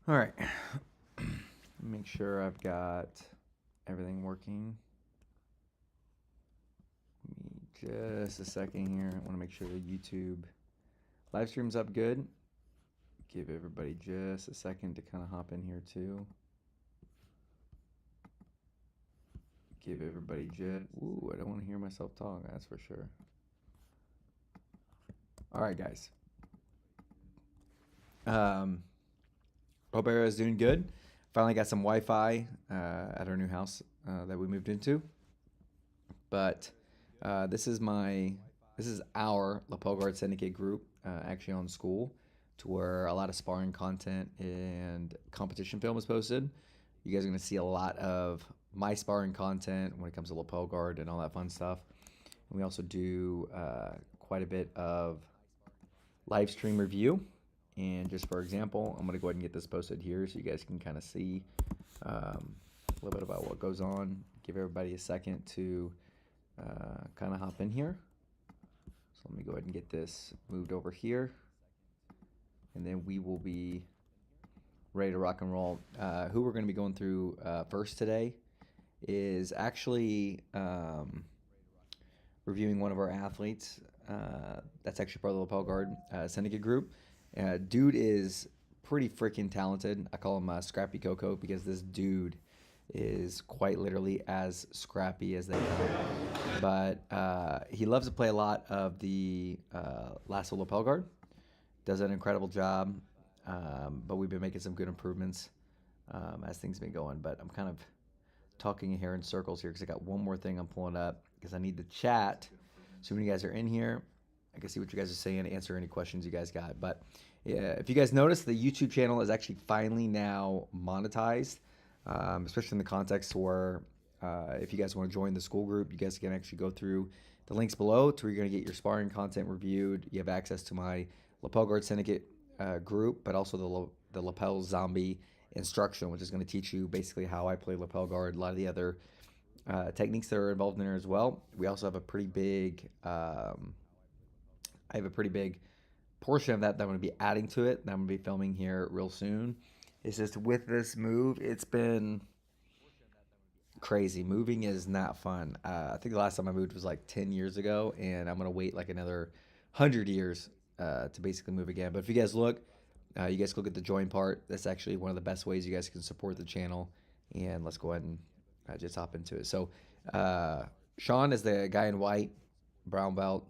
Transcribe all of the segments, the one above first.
All right. Make sure I've got everything working. Give me just a second here. I want to make sure the YouTube live stream's up good. Give everybody just a second to kind of hop in here too. Give everybody just. Ooh, I don't want to hear myself talk. That's for sure. All right, guys. Hope everyone's doing good. Finally got some Wi-Fi at our new house that we moved into. But this is our lapel guard syndicate group actually on Skool, to where a lot of sparring content and competition film is posted. You guys are going to see a lot of my sparring content when it comes to lapel guard and all that fun stuff. And we also do quite a bit of live stream review. And just for example, I'm going to go ahead and get this posted here so you guys can kind of see a little bit about what goes on. Give everybody a second to kind of hop in here. So let me go ahead and get this moved over here. And then we will be ready to rock and roll. Who we're going to be going through first today is actually reviewing one of our athletes. That's actually part of the lapel guard syndicate group. Dude is pretty freaking talented. I call him Scrappy Coco because this dude is quite literally as scrappy as they come. But he loves to play a lot of the lasso lapel guard. Does an incredible job. But we've been making some good improvements as things have been going. But I'm kind of talking here in circles here because I got one more thing I'm pulling up because I need to chat. So when you guys are in here, I can see what you guys are saying, answer any questions you guys got. But yeah, if you guys notice, the YouTube channel is actually finally now monetized, especially in the context where if you guys want to join the school group, you guys can actually go through the links below to where you're going to get your sparring content reviewed. You have access to my lapel guard syndicate group, but also the lapel zombie instruction, which is going to teach you basically how I play lapel guard, a lot of the other techniques that are involved in there as well. We also have a pretty big I have a pretty big portion of that I'm going to be adding to it that I'm going to be filming here real soon. It's just with this move, it's been crazy. Moving is not fun. I think the last time I moved was like 10 years ago, and I'm going to wait like another 100 years to basically move again. But if you guys look, you guys look at the join part. That's actually one of the best ways you guys can support the channel. And let's go ahead and just hop into it. So Sean is the guy in white, brown belt.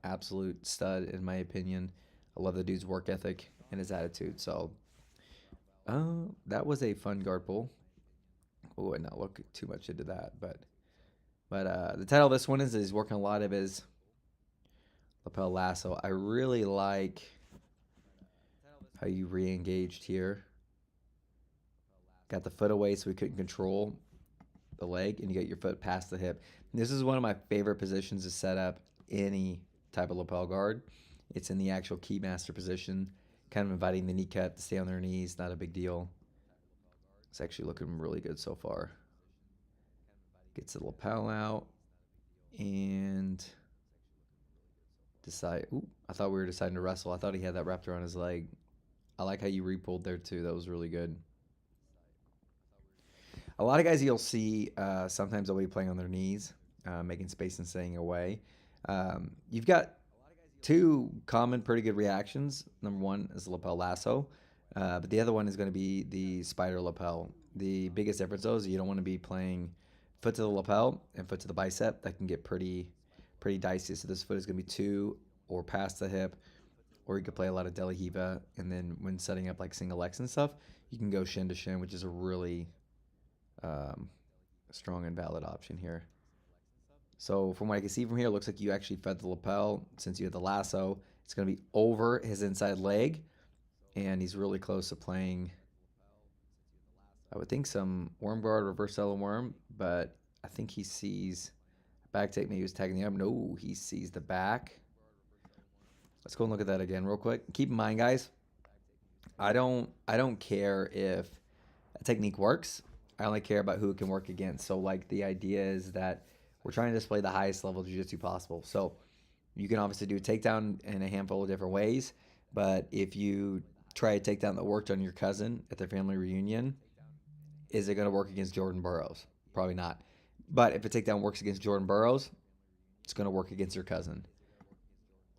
Absolute stud in my opinion. I love the dude's work ethic and his attitude. So that was a fun guard pull. Oh, and not look too much into that, but the title of this one is he's working a lot of his lapel lasso. I really like how you re-engaged here. Got the foot away so we couldn't control the leg, and you got your foot past the hip. And this is one of my favorite positions to set up any type of lapel guard. It's in the actual keymaster position, kind of inviting the kneecap to stay on their knees. Not a big deal. It's actually looking really good so far. Gets the lapel out and decide. Ooh, I thought we were deciding to wrestle. I thought he had that wrapped around his leg. I like how you re-pulled there too. That was really good. A lot of guys you'll see sometimes they'll be playing on their knees, making space and staying away. You've got two common pretty good reactions. Number one is the lapel lasso, but the other one is going to be the spider lapel. The biggest difference though is you don't want to be playing foot to the lapel and foot to the bicep. That can get pretty dicey. So this foot is going to be to or past the hip, or you could play a lot of De La Hiva, and then when setting up like single X and stuff, you can go shin to shin, which is a really strong and valid option here. So from what I can see from here, it looks like you actually fed the lapel. Since you had the lasso, it's going to be over his inside leg, and he's really close to playing, I would think, some worm guard, reverse Ella worm, but I think he sees back take. Maybe he was tagging the arm. No, he sees the back. Let's go and look at that again real quick. Keep in mind, guys, I don't care if a technique works. I only care about who it can work against. So like the idea is that we're trying to display the highest level of jiu-jitsu possible. So you can obviously do a takedown in a handful of different ways, but if you try a takedown that worked on your cousin at their family reunion, is it going to work against Jordan Burroughs? Probably not. But if a takedown works against Jordan Burroughs, it's going to work against your cousin.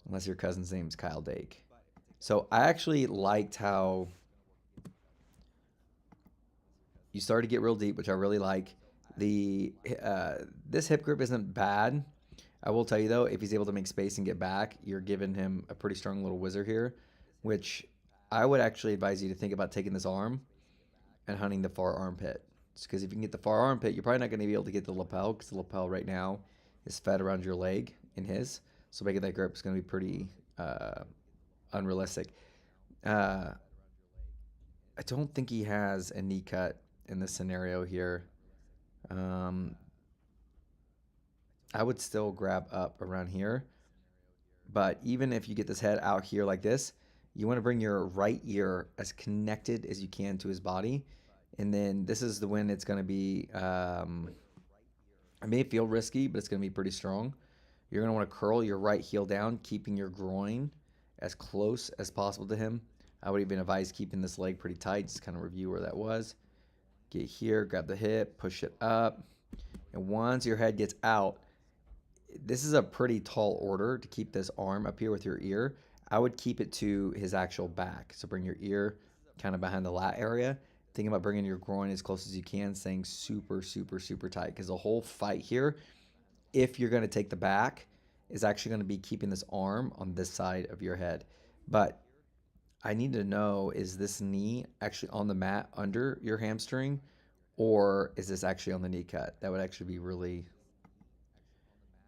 Unless your cousin's name is Kyle Dake. So I actually liked how you started to get real deep, which I really like. The this hip grip isn't bad. I will tell you though, if he's able to make space and get back, you're giving him a pretty strong little whizzer here, which I would actually advise you to think about taking this arm and hunting the far armpit. Because if you can get the far armpit, you're probably not going to be able to get the lapel, because the lapel right now is fed around your leg in his. So making that grip is going to be pretty unrealistic. I don't think he has a knee cut in this scenario here. I would still grab up around here. But even if you get this head out here like this, you want to bring your right ear as connected as you can to his body. And then this is the when it's going to be, it may feel risky, but it's going to be pretty strong. You're going to want to curl your right heel down, keeping your groin as close as possible to him. I would even advise keeping this leg pretty tight. Just kind of review where that was. Get here, grab the hip, push it up. And once your head gets out, this is a pretty tall order to keep this arm up here with your ear. I would keep it to his actual back. So bring your ear kind of behind the lat area. Think about bringing your groin as close as you can, staying super, super, super tight. Because the whole fight here, if you're going to take the back, is actually going to be keeping this arm on this side of your head. But I need to know, is this knee actually on the mat under your hamstring, or is this actually on the knee cut? That would actually be really,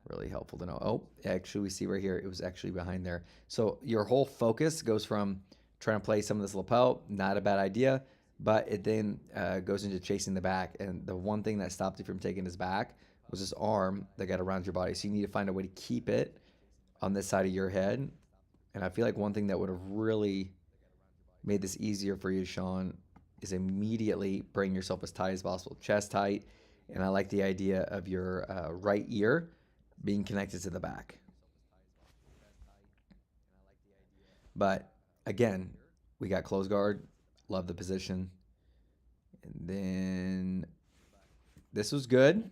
really helpful to know. Oh, actually, we see right here, it was actually behind there. So your whole focus goes from trying to play some of this lapel, not a bad idea, but it then goes into chasing the back. And the one thing that stopped you from taking his back was this arm that got around your body. So you need to find a way to keep it on this side of your head. And I feel like one thing that would have really made this easier for you, Sean, is immediately bring yourself as tight as possible, chest tight. And I like the idea of your right ear being connected to the back. But again, we got close guard. Love the position. And then this was good.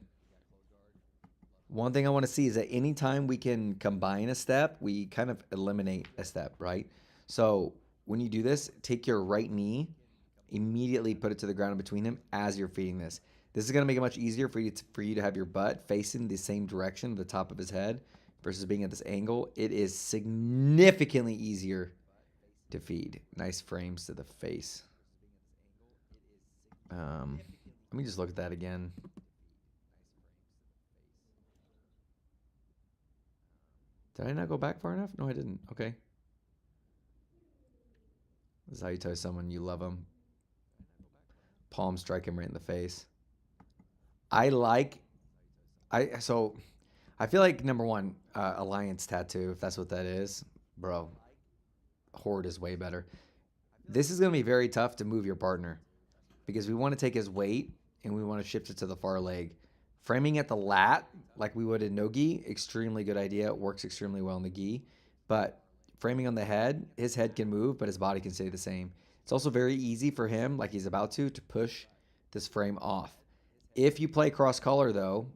One thing I want to see is that anytime we can combine a step, we kind of eliminate a step, right? So when you do this, take your right knee, immediately put it to the ground in between him as you're feeding this. This is going to make it much easier for you to have your butt facing the same direction, the top of his head, versus being at this angle. It is significantly easier to feed. Nice frames to the face. Let me just look at that again. Did I not go back far enough? No, I didn't. Okay. This is how you tell someone you love them. Palm strike him right in the face. So I feel like, number one, Alliance Tattoo, if that's what that is, bro, Horde is way better. This is going to be very tough to move your partner because we want to take his weight and we want to shift it to the far leg. Framing at the lat, like we would in no gi, extremely good idea. It works extremely well in the gi. But framing on the head, his head can move, but his body can stay the same. It's also very easy for him, like he's about to push this frame off. If you play cross color, though,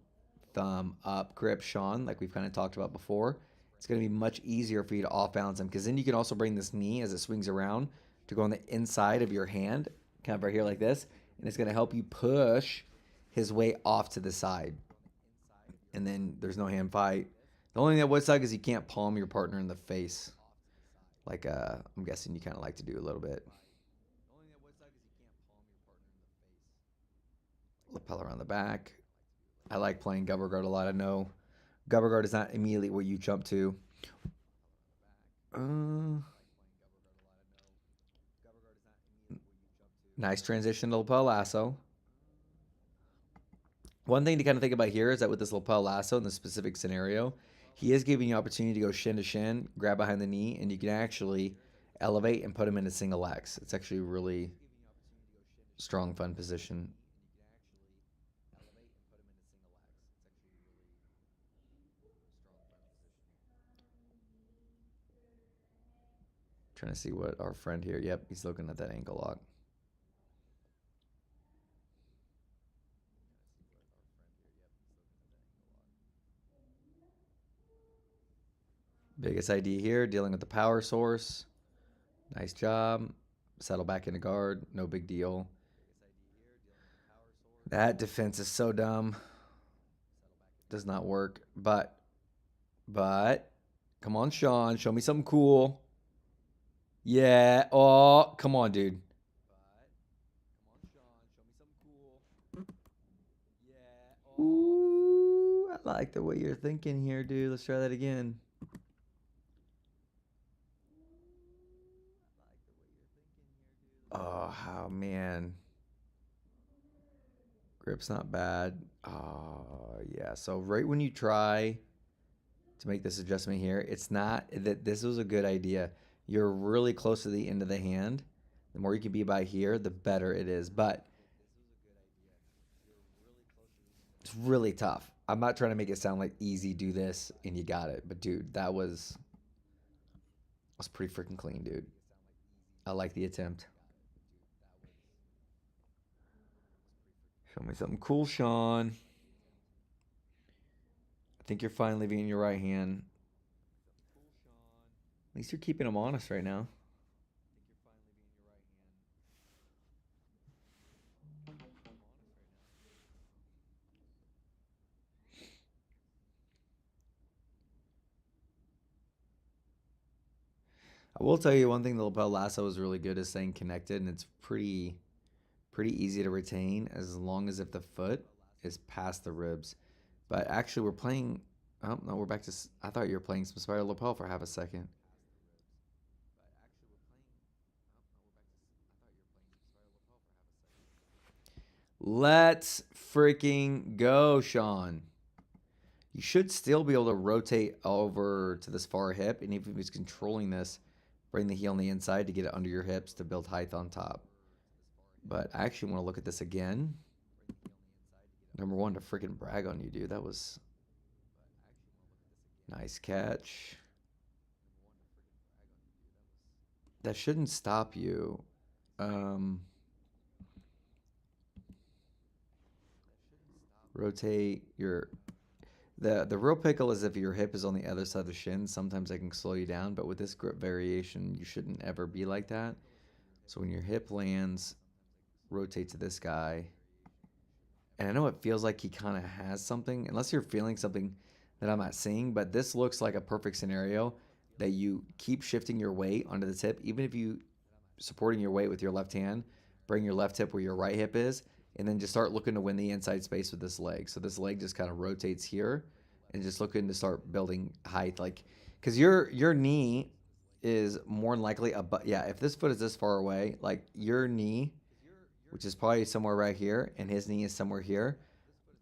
thumb up grip, Sean, like we've kind of talked about before, it's going to be much easier for you to off balance him, because then you can also bring this knee as it swings around to go on the inside of your hand, kind of right here like this, and it's going to help you push his way off to the side. And then there's no hand fight. The only thing that would suck is you can't palm your partner in the face, like I'm guessing you kind of like to do a little bit. Lapel around the back. I like playing Gubber Guard a lot. I know Gubber Guard is not immediately what you jump to. Nice transition to lapel lasso. One thing to kind of think about here is that with this lapel lasso in this specific scenario, he is giving you opportunity to go shin to shin, grab behind the knee, and you can actually elevate and put him into single legs. It's actually a really strong, fun position. Trying to see what our friend here. Yep, he's looking at that ankle lock. Biggest idea here, dealing with the power source. Nice job. Settle back into guard. No big deal. That defense is so dumb. Does not work. But, come on, Sean. Show me something cool. Yeah. Oh, come on, dude. Ooh, I like the way you're thinking here, dude. Let's try that again. Oh, man. Grip's not bad. Oh, yeah. So right when you try to make this adjustment here, it's not that this was a good idea. You're really close to the end of the hand. The more you can be by here, the better it is. But it's really tough. I'm not trying to make it sound like easy, do this, and you got it. But dude, that was pretty freaking clean, dude. I like the attempt. Show me something cool, Sean. I think you're fine leaving in your right hand. At least you're keeping him honest right now. I will tell you one thing: the lapel lasso is really good at staying connected, and it's pretty easy to retain as long as if the foot is past the ribs. But actually, we're playing. Oh no, we're back to. I thought you were playing some spiral lapel for half a second. Let's freaking go, Sean. You should still be able to rotate over to this far hip, and even if he's controlling this, bring the heel on the inside to get it under your hips to build height on top. But I actually want to look at this again. Number one, to freaking brag on you, dude. That was nice catch. That shouldn't stop you. Rotate your the real pickle is if your hip is on the other side of the shin. Sometimes I can slow you down, but with this grip variation, you shouldn't ever be like that. So when your hip lands, rotate to this guy. And I know it feels like he kind of has something, unless you're feeling something that I'm not seeing, but this looks like a perfect scenario that you keep shifting your weight onto the tip, even if you supporting your weight with your left hand, bring your left hip where your right hip is, and then just start looking to win the inside space with this leg. So this leg just kind of rotates here and just looking to start building height. Like, because your knee is more than likely yeah, if this foot is this far away, like your knee, which is probably somewhere right here, and his knee is somewhere here,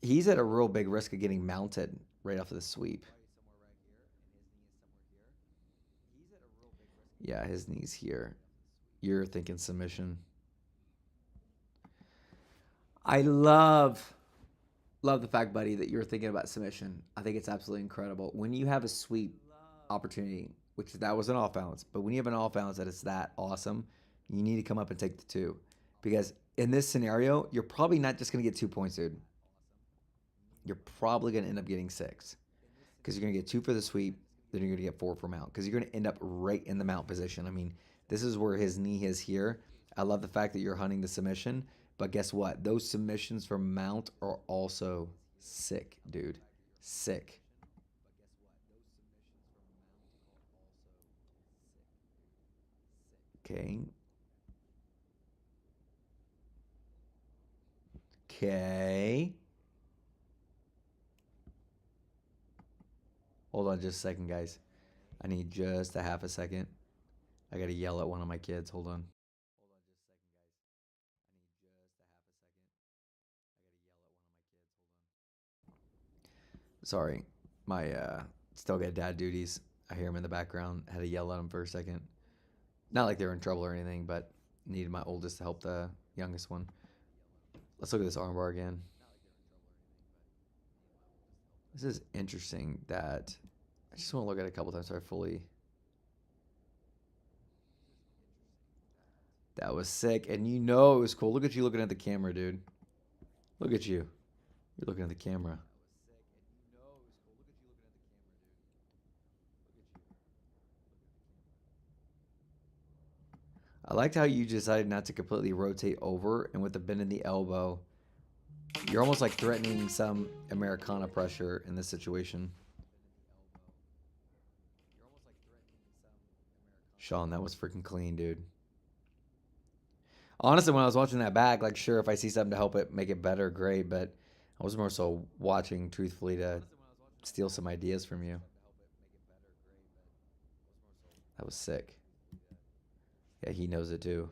he's at a real big risk of getting mounted right off of the sweep. Yeah, his knee's here. You're thinking submission. I love the fact, buddy, that you're thinking about submission. I think it's absolutely incredible. When you have a sweep opportunity, which that was an off balance, but when you have an off balance that is that awesome, you need to come up and take the two. Because in this scenario, you're probably not just going to get 2 points, dude. You're probably going to end up getting 6. Because you're going to get 2 for the sweep, then you're going to get 4 for mount. Because you're going to end up right in the mount position. I mean, this is where his knee is here. I love the fact that you're hunting the submission. But guess what? Those submissions from mount are also sick, dude. Sick. Okay. Okay. Hold on just a second, guys. I need just a half a second. I got to yell at one of my kids. Hold on. Sorry. My still got dad duties. I hear him in the background. Had to yell at him for a second. Not like they were in trouble or anything, but needed my oldest to help the youngest one. Let's look at this armbar again. This is interesting that I just want to look at it a couple times so I fully. That was sick. And you know it was cool. Look at you looking at the camera, dude. Look at you. You're looking at the camera. I liked how you decided not to completely rotate over, and with the bend in the elbow, you're almost like threatening some Americana pressure in this situation. Sean, that was freaking clean, dude. Honestly, when I was watching that back, like, sure, if I see something to help it make it better, great. But I was more so watching, truthfully, to steal some ideas from you. That was sick. Yeah, he knows it too.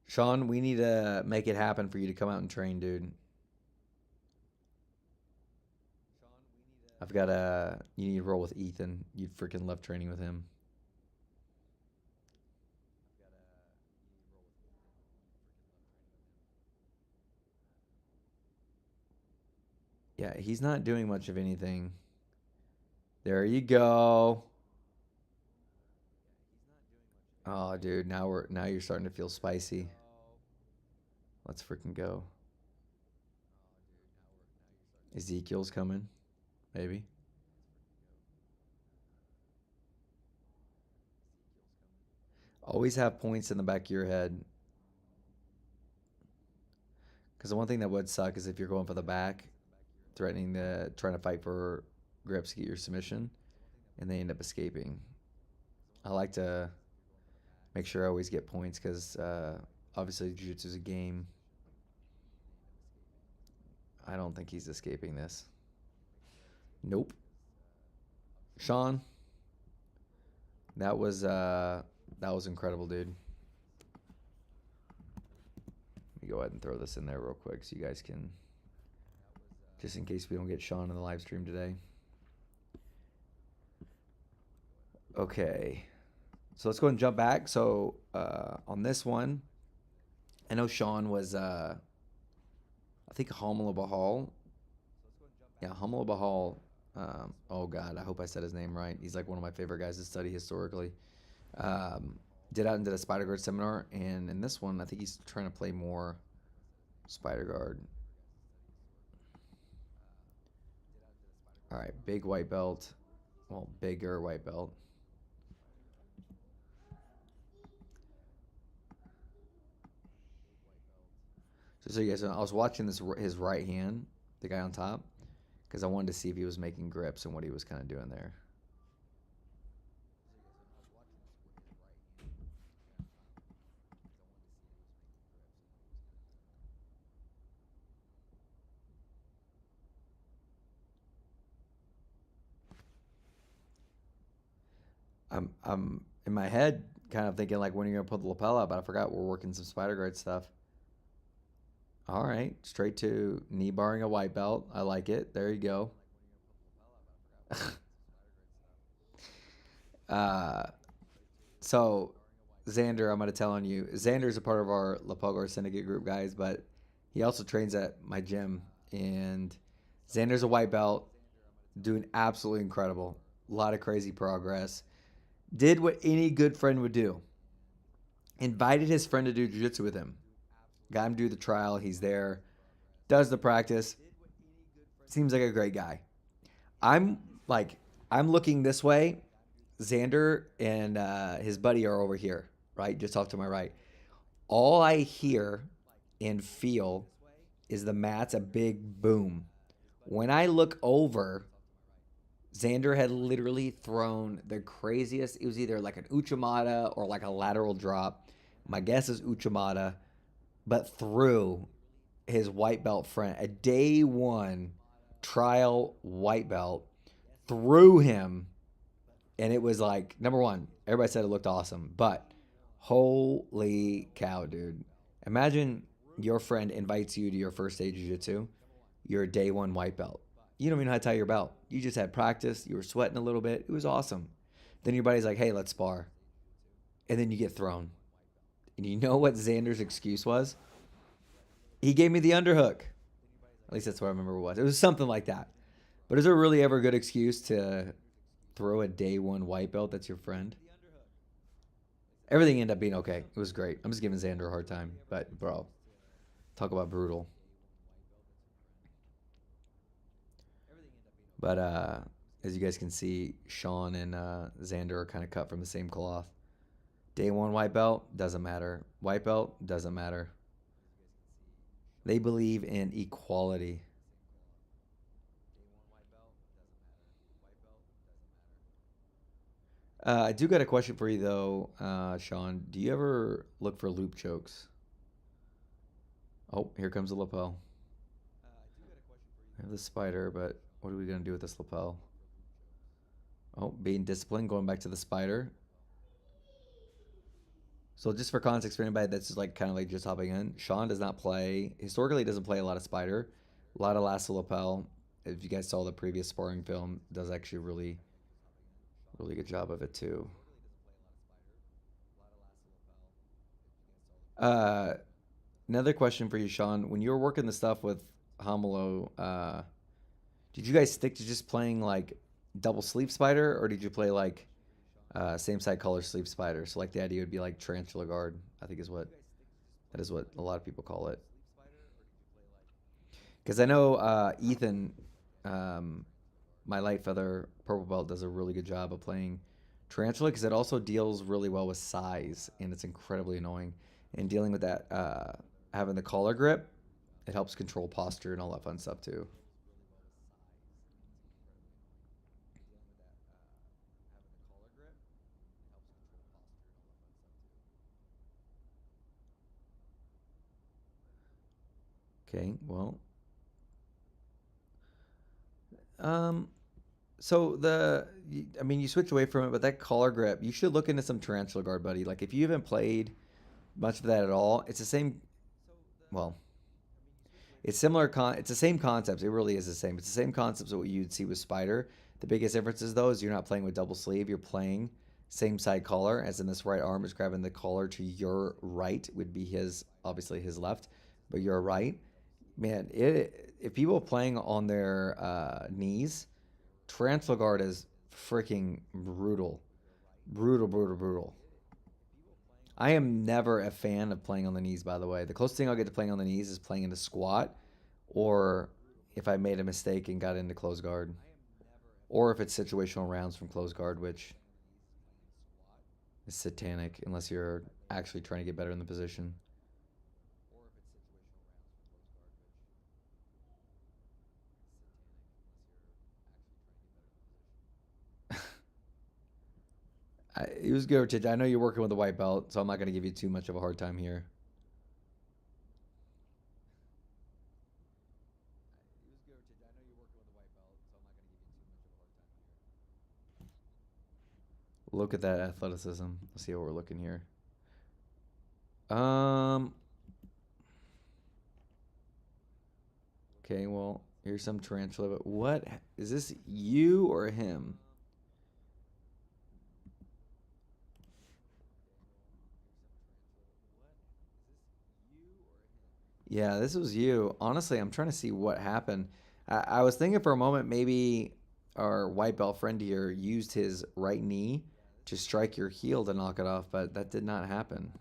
Sean, we need to make it happen for you to come out and train, dude. I've got a. You need to roll with Ethan. You'd freaking love training with him. Yeah, he's not doing much of anything. There you go. Oh, dude, now you're starting to feel spicy. Let's freaking go. Ezekiel's coming, maybe. Always have points in the back of your head. Because the one thing that would suck is if you're going for the back, trying to fight for grips to get your submission, and they end up escaping. I like to make sure I always get points because obviously jiu-jitsu is a game. I don't think he's escaping this. Nope. Sean, that was incredible, dude. Let me go ahead and throw this in there real quick so you guys can, just in case we don't get Sean in the live stream today. Okay. So let's go and jump back. So on this one, I know Sean was, I think Hamala Bahal. Yeah, Hamala Bahal. Oh God, I hope I said his name right. He's like one of my favorite guys to study historically. Did a Spider Guard seminar, and in this one, I think he's trying to play more Spider Guard. All right, big white belt. Well, bigger white belt. So you guys know, I was watching his right hand, the guy on top, because I wanted to see if he was making grips and what he was kind of doing there. I'm in my head kind of thinking like when are you gonna put the lapel up, but I forgot we're working some Spider Guard stuff. All right, straight to knee barring a white belt. I like it. There you go. uh, so Xander, I'm gonna tell on you. Xander's a part of our lapel guard syndicate group, guys, but he also trains at my gym, and Xander's a white belt, doing absolutely incredible. A lot of crazy progress. Did what any good friend would do. Invited his friend to do jiu-jitsu with him. Got him to do the trial. He's there. Does the practice. Seems like a great guy. I'm like, I'm looking this way. Xander and his buddy are over here, right? Just off to my right. All I hear and feel is the mats a big boom. When I look over, Xander had literally thrown the craziest. It was either like an Uchimata or like a lateral drop. My guess is Uchimata, but threw his white belt friend, a day one trial white belt, threw him. And it was like, number one, everybody said it looked awesome, but holy cow, dude. Imagine your friend invites you to your first day of jiu-jitsu. You're a day one white belt. You don't even know how to tie your belt. You just had practice. You were sweating a little bit. It was awesome. Then your buddy's like, hey, let's spar. And then you get thrown. And you know what Xander's excuse was? He gave me the underhook. At least that's what I remember it was. It was something like that. But is there really ever a good excuse to throw a day one white belt that's your friend? Everything ended up being okay. It was great. I'm just giving Xander a hard time. But, bro, talk about brutal. But as you guys can see, Sean and Xander are kind of cut from the same cloth. Day one white belt doesn't matter. White belt doesn't matter. They believe in equality. I do got a question for you though, Sean. Do you ever look for loop chokes? Oh, here comes the lapel. I have the spider, but what are we gonna do with this lapel? Oh, being disciplined, going back to the spider. So just for context for anybody that's just like kind of like just hopping in, Sean does not play historically doesn't play a lot of spider, a lot of lasso lapel. If you guys saw the previous sparring film, does actually really good job of it too. Uh, Another question for you, Sean. When you were working the stuff with Hamelo, did you guys stick to just playing like double sleeve spider, or did you play like same side color sleeve spider? So like the idea would be like tarantula guard. I think is what that is what a lot of people call it. Because I know Ethan, um, my light feather purple belt, does a really good job of playing tarantula because it also deals really well with size and it's incredibly annoying. And dealing with that, having the collar grip, it helps control posture and all that fun stuff too. Okay, well, um, so I mean, you switch away from it, but that collar grip, you should look into some tarantula guard, buddy. Like if you haven't played much of that at all, it's the same. Well, it's similar. It's the same concepts. It really is the same. It's the same concepts of what you'd see with Spider. The biggest difference is though is you're not playing with double sleeve. You're playing same side collar, as in this right arm is grabbing the collar to your right, would be his obviously his left, but your right. Man, if people playing on their knees, Tarantula guard is freaking brutal, brutal. I am never a fan of playing on the knees, by the way. The closest thing I'll get to playing on the knees is playing in a squat, or if I made a mistake and got into close guard, or if it's situational rounds from close guard, which is satanic unless you're actually trying to get better in the position. It was good. I know you're working with a white belt, so I'm not going to give you too much of a hard time here. Look at that athleticism. Let's see what we're looking here. Um. Okay. Well, here's some tarantula. But what is this? You or him? Yeah, this was you. Honestly, I'm trying to see what happened. I was thinking for a moment maybe our white belt friend here used his right knee to strike your heel to knock it off, but that did not happen.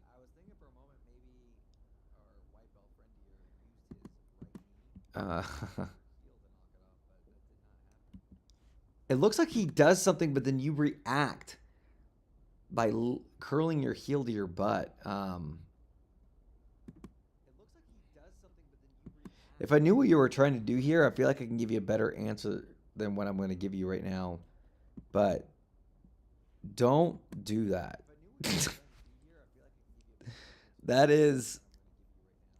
Uh, it looks like he does something, but then you react by curling your heel to your butt. If I knew what you were trying to do here, I feel like I can give you a better answer than what I'm going to give you right now. But don't do that. That is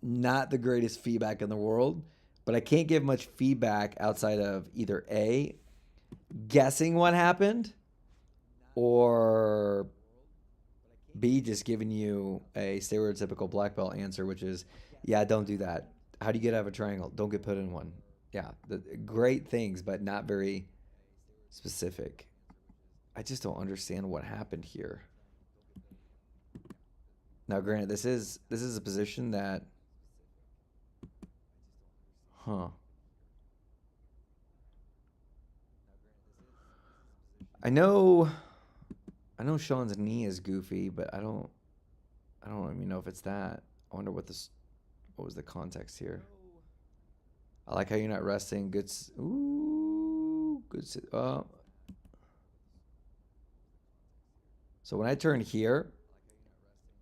not the greatest feedback in the world, but I can't give much feedback outside of either A, guessing what happened, or B, just giving you a stereotypical black belt answer, which is, yeah, don't do that. How do you get out of a triangle? Don't get put in one. Yeah, great things, but not very specific. I just don't understand what happened here. Now, granted, this is a position that, huh? I know Sean's knee is goofy, but I don't even know if it's that. I wonder what was the context here. I like how you're not resting. Good. Ooh, good. So when I turn here,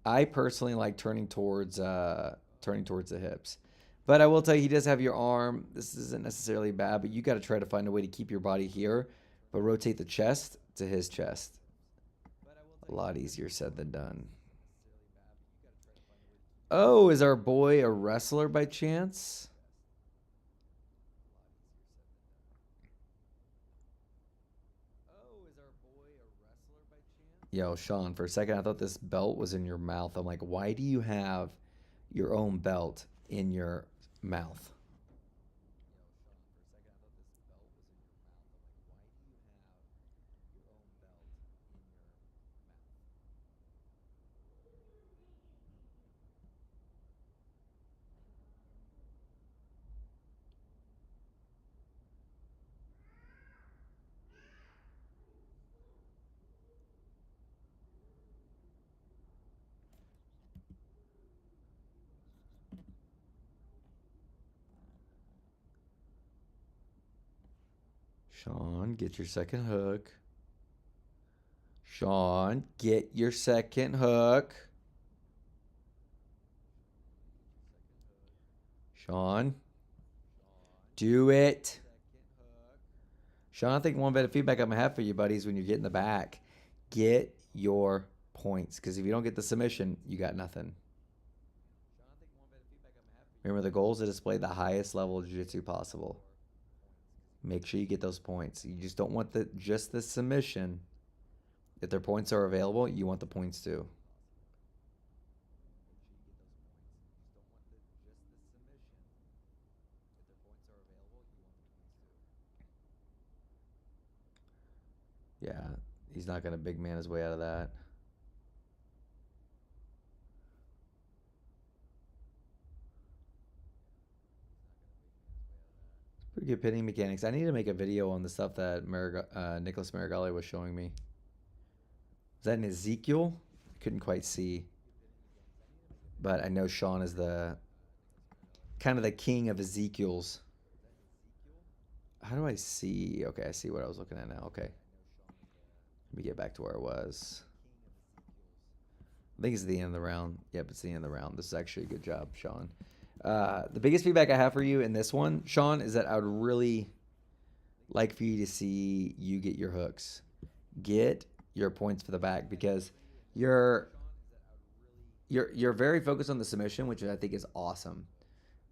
I personally like turning towards the hips. But I will tell you, he does have your arm. This isn't necessarily bad, but you got to try to find a way to keep your body here, but rotate the chest to his chest. A lot easier said than done. Oh, is our boy a wrestler by chance? Yo, Sean, for a second I thought this belt was in your mouth. I'm like, why do you have your own belt in your mouth? Sean, get your second hook. Sean, get your second hook. Sean, do it. Sean, I think one bit of feedback I'm gonna have for you, buddies, when you get in the back, get your points. Because if you don't get the submission, you got nothing. Remember, the goal is to display the highest level of jiu-jitsu possible. Make sure you get those points. You just don't want just the submission. If their points are available, you want the points too. Yeah, he's not gonna big man his way out of that. Pretty good pinning mechanics. I need to make a video on the stuff that Nicholas Marigali was showing me. Is that in Ezekiel? Couldn't quite see, but I know Sean is the kind of the king of Ezekiel's. How do I see? Okay, I see what I was looking at now. Okay, let me get back to where I was. I think it's the end of the round. Yep, it's the end of the round. This is actually a good job, Sean. The biggest feedback I have for you in this one, Sean, is that I would really like for you to see you get your hooks. Get your points for the back because you're you're very focused on the submission, which I think is awesome.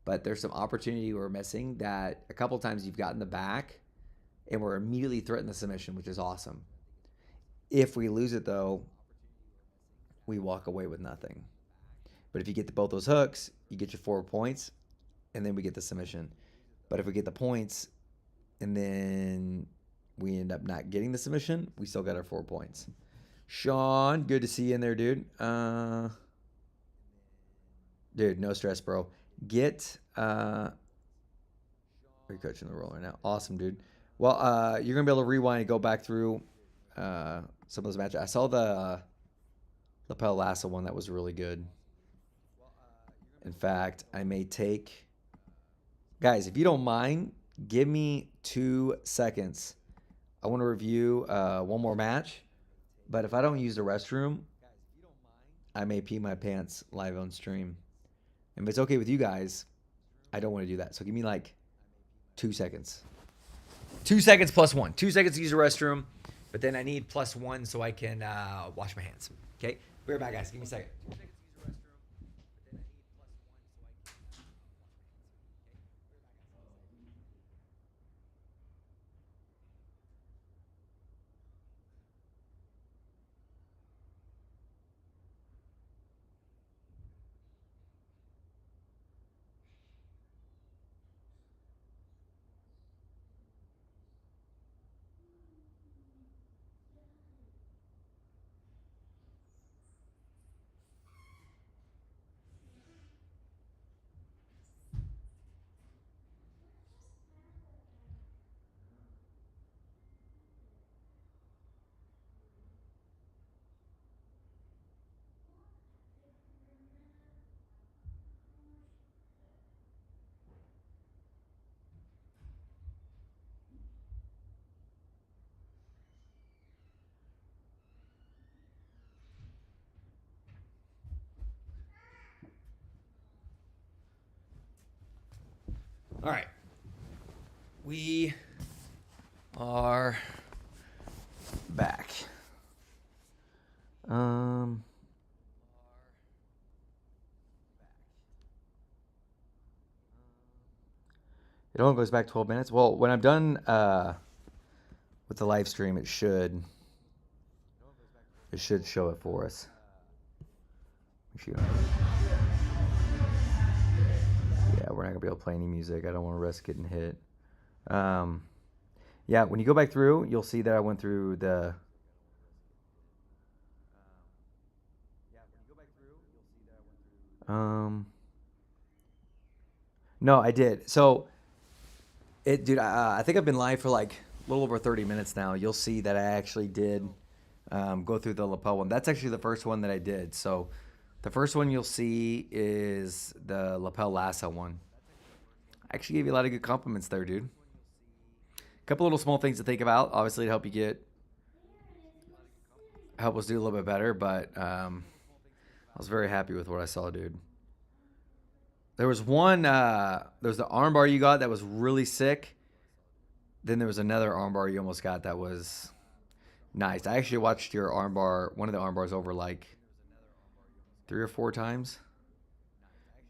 But there's some opportunity we're missing that a couple times you've gotten the back and we're immediately threatening the submission, which is awesome. If we lose it though, we walk away with nothing. But if you get both those hooks, you get your 4 points, and then we get the submission. But if we get the points, and then we end up not getting the submission, we still got our 4 points. Sean, good to see you in there, dude. Dude, no stress, bro. Get are you coaching the roller now? Awesome, dude. Well, you're gonna be able to rewind and go back through some of those matches. I saw the lapel Lassa one that was really good. In fact, I may take guys, if you don't mind, give me 2 seconds. I want to review one more match, but if I don't use the restroom, I may pee my pants live on stream. And if it's okay with you guys, I don't want to do that. So give me like 2 seconds. 2 seconds plus 1. 2 seconds to use the restroom, but then I need plus 1 so I can wash my hands. Okay? Be right back, guys. Give me a second. All right. We are back. It only goes back 12 minutes. Well, when I'm done with the live stream, it should show it for us. Yeah, we're not gonna be able to play any music. I don't want to risk getting hit. Yeah, when you go back through, you'll see that I went through the. No, I did. So, dude, I think I've been live for like a little over 30 minutes now. You'll see that I actually did go through the lapel one. That's actually the first one that I did. So, the first one you'll see is the lapel lasso one. I actually gave you a lot of good compliments there, dude. A couple little small things to think about, obviously, to help us do a little bit better. But I was very happy with what I saw, dude. There was one. There was the armbar you got that was really sick. Then there was another armbar you almost got that was nice. I actually watched your armbar, one of the armbars, over like 3 or 4 times.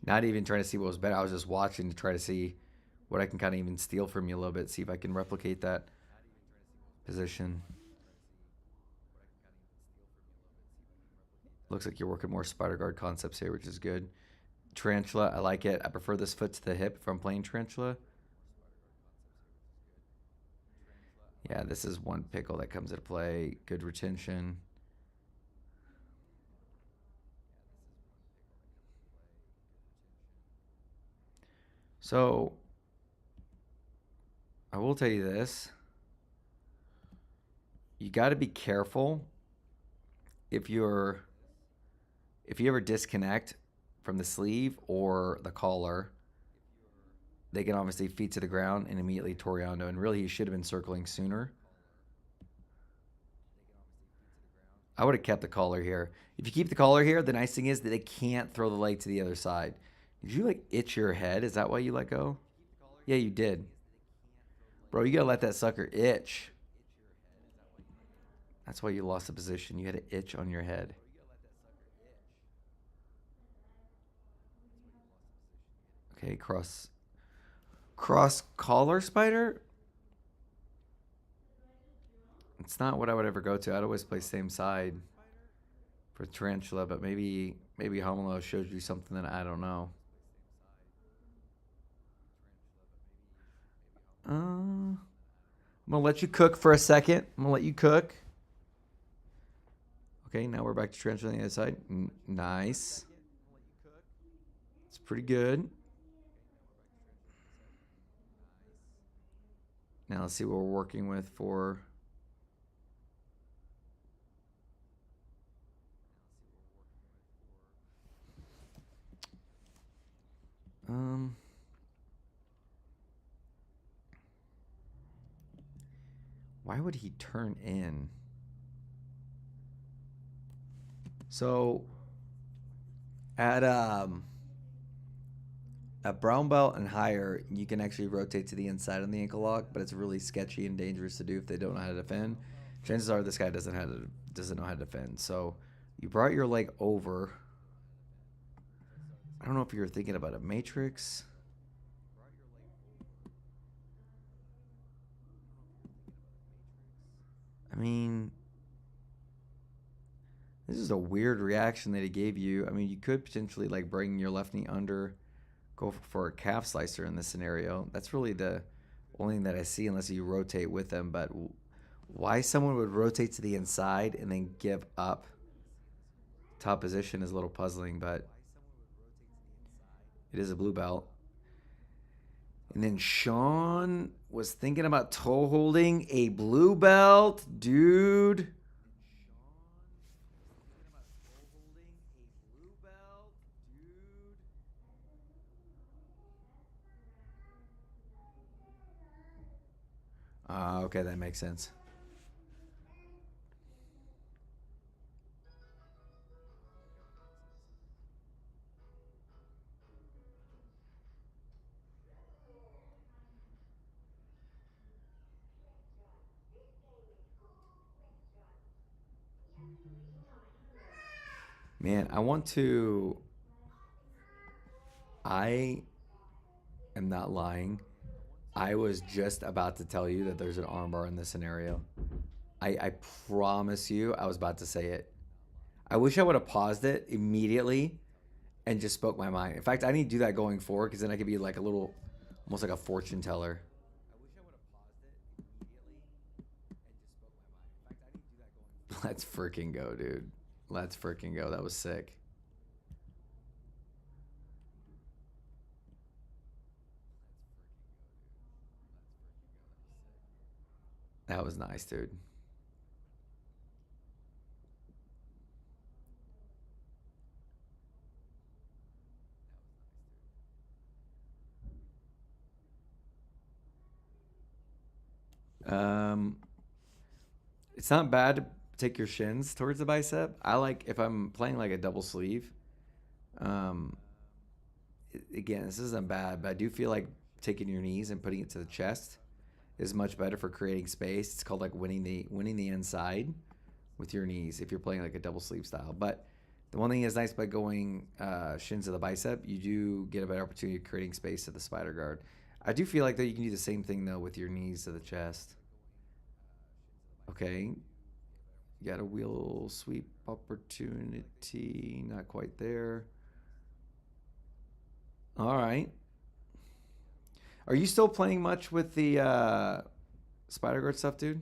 Not even trying to see what was better. I was just watching to try to see what I can kind of even steal from you a little bit. See if I can replicate that position. Looks like you're working more spider guard concepts here, which is good. Tarantula, I like it. I prefer this foot to the hip if I'm playing tarantula. Yeah, this is one pickle that comes into play. Good retention. So, I will tell you this. You got to be careful if you ever disconnect from the sleeve or the collar. They can obviously feet to the ground and immediately Toriando, and really he should have been circling sooner. I would have kept the collar here. If you keep the collar here, the nice thing is that they can't throw the leg to the other side. Did you like itch your head? Is that why you let go? Yeah, you did. Bro, you gotta let that sucker itch. That's why you lost the position. You had an itch on your head. Okay, cross collar spider. It's not what I would ever go to. I'd always play same side for tarantula, but maybe Homolo shows you something that I don't know. I'm gonna let you cook for a second. I'm gonna let you cook. Okay, now we're back to tarantula on the other side. Nice. It's pretty good. Now let's see what we're working with for. Why would he turn in? So at brown belt and higher, you can actually rotate to the inside on the ankle lock, but it's really sketchy and dangerous to do if they don't know how to defend. Chances are this guy doesn't know how to defend. So you brought your leg over. I don't know if you're thinking about a matrix. I mean, this is a weird reaction that he gave you. I mean, you could potentially like bring your left knee under, go for a calf slicer in this scenario. That's really the only thing that I see unless you rotate with them. But why someone would rotate to the inside and then give up top position is a little puzzling, but it is a blue belt. And then Sean was thinking about toe holding a blue belt. Dude. Okay, that makes sense. Man, I want to. I am not lying. I was just about to tell you that there's an armbar in this scenario. I promise you, I was about to say it. I wish I would have paused it immediately and just spoke my mind. In fact, I need to do that going forward because then I could be like a little, almost like a fortune teller. Let's freaking go, dude. Let's freaking go. That was sick. That was nice, dude. Um, it's not bad to take your shins towards the bicep. I like if I'm playing like a double sleeve. Um, Again, this isn't bad, but I do feel like taking your knees and putting it to the chest is much better for creating space. It's called like winning the inside with your knees if you're playing like a double sleeve style. But the one thing that's nice by going shins to the bicep, you do get a better opportunity of creating space to the spider guard. I do feel like that you can do the same thing though with your knees to the chest. Okay, you got a wheel sweep opportunity. Not quite there. All right. Are you still playing much with the spider guard stuff, dude?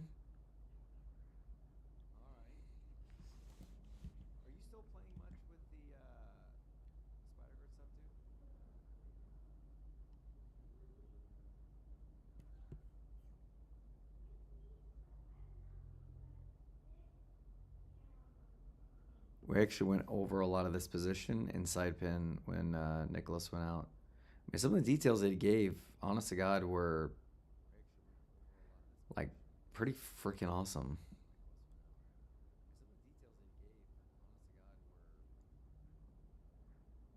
We actually went over a lot of this position in side pin when Nicholas went out. I mean, some of the details that he gave, honest to God, were like pretty freaking awesome.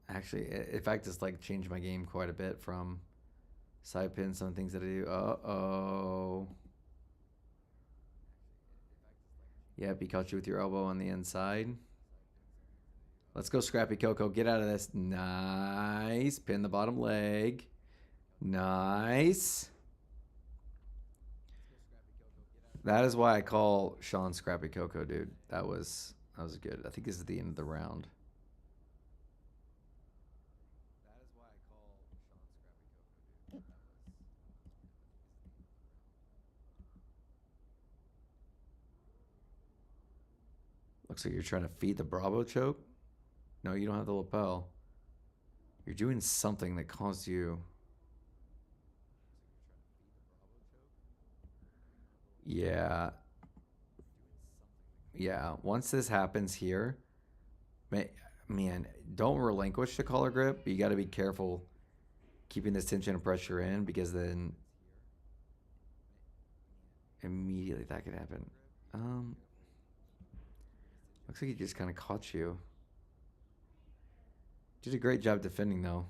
Actually, in fact, it's like changed my game quite a bit from side pin. Some things that I do. Uh-oh. Yep, he caught you with your elbow on the inside. Let's go, Scrappy Coco. Get out of this. Nice. Pin the bottom leg. Nice. That is why I call Sean Scrappy Coco, dude. That was good. I think this is the end of the round. Looks like you're trying to feed the Bravo choke. No, you don't have the lapel. You're doing something that caused you. Yeah. Yeah. Once this happens here, man, don't relinquish the collar grip. But you got to be careful keeping this tension and pressure in because then immediately that could happen. Um, Looks like he just kind of caught you. Did a great job defending though.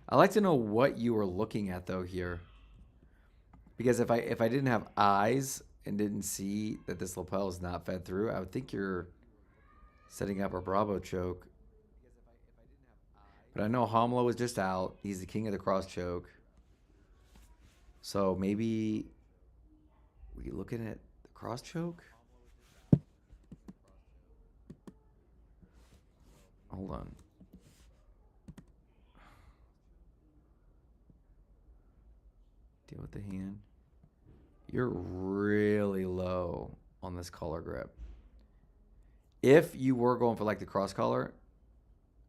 I'd like to know what you were looking at though here. Because if I didn't have eyes and didn't see that this lapel is not fed through, I would think you're setting up a Bravo choke. But I know Homolo was just out. He's the king of the cross choke. So maybe we looking at the cross choke? Hold on. Deal with the hand. You're really low on this collar grip. If you were going for like the cross collar,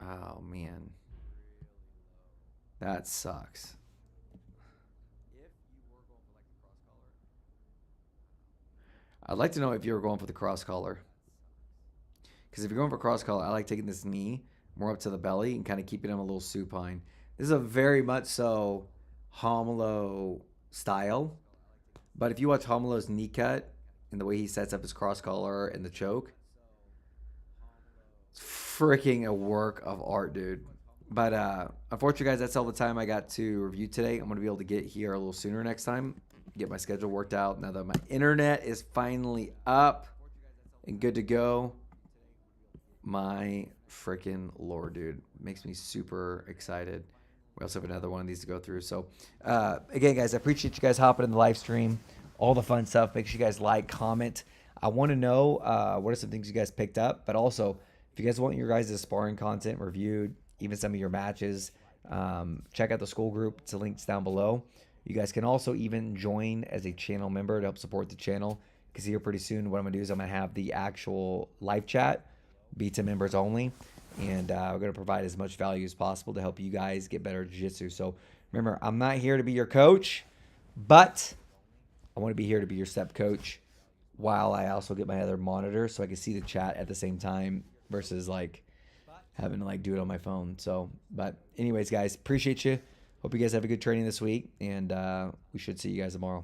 oh man, that sucks. I'd like to know if you were going for the cross collar. Because if you're going for cross collar, I like taking this knee more up to the belly and kind of keeping him a little supine. This is a very much so Homolo style. But if you watch Homolo's knee cut and the way he sets up his cross collar and the choke, it's freaking a work of art, dude. But unfortunately, guys, that's all the time I got to review today. I'm going to be able to get here a little sooner next time, get my schedule worked out now that my internet is finally up and good to go. my freaking lord, dude. Makes me super excited. We also have another one of these to go through. So, again, guys, I appreciate you guys hopping in the live stream. All the fun stuff. Make sure you guys like, comment. I want to know what are some things you guys picked up. But also, if you guys want your guys' sparring content reviewed, even some of your matches, check out the school group. It's the links down below. You guys can also even join as a channel member to help support the channel. Because here pretty soon, what I'm going to do is I'm going to have the actual live chat be to members only. And we're going to provide as much value as possible to help you guys get better at jiu-jitsu. So remember, I'm not here to be your coach, but I want to be here to be your step coach while I also get my other monitor so I can see the chat at the same time versus like having to like do it on my phone. So, but anyways, guys, appreciate you. Hope you guys have a good training this week, and we should see you guys tomorrow.